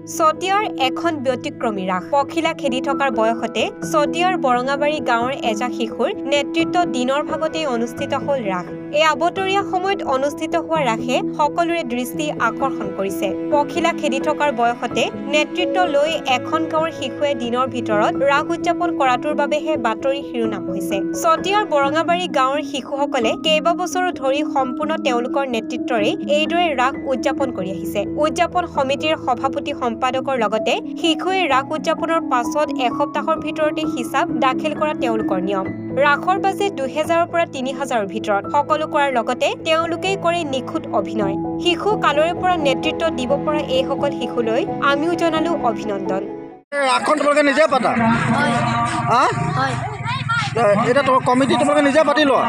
চতিয়াৰ এখন ব্যতিক্ৰমী ৰাস পখিলা খেদি থকাৰ বয়সতে চতিয়াৰ বৰঙাবাৰী গাঁৱৰ এজা শিশুৰ নেতৃত্বত দিনৰ ভাগতেই অনুষ্ঠিত হ'ল ৰাস। এই আবতৰীয়া সময়ত অনুষ্ঠিত হোৱা ৰাসে সকলোৰে দৃষ্টি আকৰ্ষণ কৰিছে। পখিলা খেদি থকাৰ বয়সতে নেতৃত্ব লৈ এখন গাঁৱৰ শিশুৱে দিনৰ ভিতৰত ৰাস উদযাপন কৰাটোৰ বাবেহে বাতৰি শিৰোনাম হৈছে। চতিয়াৰ বৰঙাবাৰী গাঁৱৰ শিশুসকলে কেইবাবছৰো ধৰি সম্পূৰ্ণ তেওঁলোকৰ নেতৃত্বৰে এইদৰে ৰাস উদযাপন কৰি আহিছে। উদযাপন সমিতিৰ সভাপতি সম্পাদকৰ লগতে শিশুৱে ৰাস উদযাপনৰ পাছত এসপ্তাহৰ ভিতৰতে হিচাপ দাখিল কৰা তেওঁলোকৰ নিয়ম। ৰাসৰ বাজেট ২০০০ৰ পৰা ৩০০০ৰ ভিতৰত সকলো কৰাৰ লগতে তেওঁলোকেই কৰে নিখুঁত অভিনয়। শিশু কালৰে পৰা নেতৃত্ব দিব পৰা এইসকল শিশুলৈ আমিও জনালো অভিনন্দন। ৰাসখন তোমালোকে নিজে পাতা? এটা তোমাৰ কমিটি তোমালোকে নিজে পাতি লোৱা?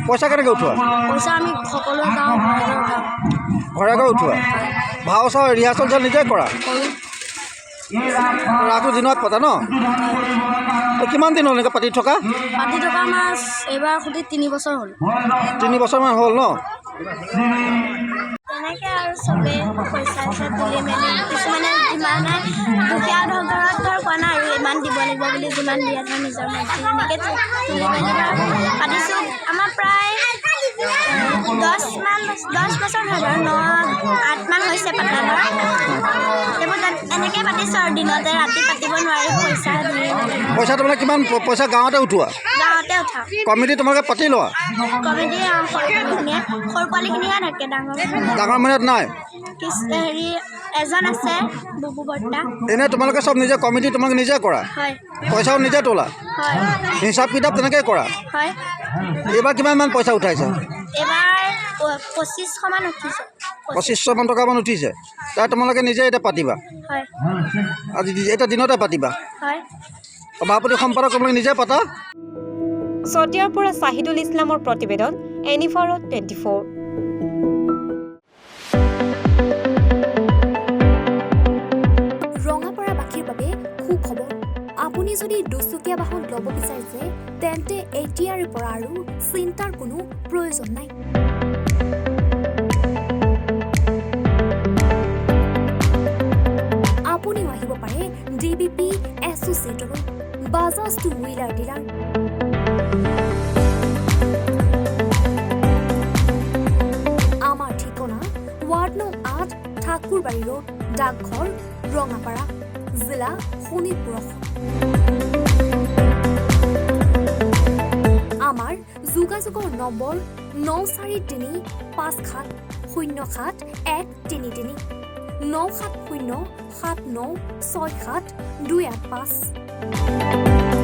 পইচা কেনেকৈ উঠোৱা? পইচা আমি সকলোৱে গাঁও ঘৰে ঘৰে উঠোৱা? ভাও চাও ৰিহাৰ্চল চাল নিজে কৰা? ৰাসটো দিনত পাতা ন? কিমান দিন হ'ল এনেকৈ পাতি থকা আমাৰ এইবাৰ সৈতে 3 বছৰ হ'ল। 3 বছৰমান হ'ল ন? তেনেকৈ আৰু চবেই পইচা তুলি মেলি কিছুমানে যিমানে দুখীয়া ঘৰত কোৱা নাই আৰু ইমান দিব লাগিব বুলি যিমান দিয়ে ধৰ নিজৰ মৰ্জি এনেকৈ তুলি মেলি পাতিছোঁ। আমাৰ প্ৰায় 10 বছৰ হ'ল আৰু 8 মান হৈছে পাতা ধৰ। এইবোৰ এনেকৈ পাতিছোঁ আৰু দিনতে ৰাতি পাতিব নোৱাৰি পইচা তোমালোকে কিমান পইচা গাঁৱতে উঠোৱা? গাঁৱতে উঠাওঁ। কমিটি তোমালোকে পাতি লোৱা? কমিটি সৰু পোৱালিখিনিহে থাকে, ডাঙৰ মানুহত নাই? হেৰি এজন আছে বুবু বৰ্তা। এনেই তোমালোকে চব নিজে কমিটি তোমালোকে নিজে কৰা? হয়। পইচাও নিজে তোলা? হয়। হিচাপ কিতাপ তেনেকৈ কৰা? হয়। এইবাৰ কিমানমান পইচা উঠাইছে? এইবাৰ 2500 মান উঠিছে। 2500 টকামান উঠিছে। তাৰ তোমালোকে নিজে এতিয়া পাতিবা? হয়। আজি এটা দিনতে পাতিবা? হয়। সভাপতি সম্পাদক তোমালোকে নিজে পাতা? চতিয়াৰ পৰা চাহিদুল ইছলামৰ প্ৰতিবেদন, এনিফাৰত 24। ৰঙাপাৰাবাসীৰ বাবে সুখবৰ। আপুনি যদি দুচকীয়া বাহন ল'ব বিচাৰিছে তেন্তে এতিয়াৰে পৰা আৰু চিন্তাৰ কোনো প্ৰয়োজন নাই। আপুনিও আহিব পাৰে DBP এছ'চিয়েটৰ বাজাজ টু হুইলাৰ ডিলাৰ। আমাৰ ঠিকনা ৱাৰ্ড নং 8 ঠাকুৰবাৰী ৰোড, ডাকঘৰ, ৰঙাপাৰা, জিলা শোণিতপুৰ। আমাৰ যোগাযোগৰ নম্বৰ 9435707133 9707967285285।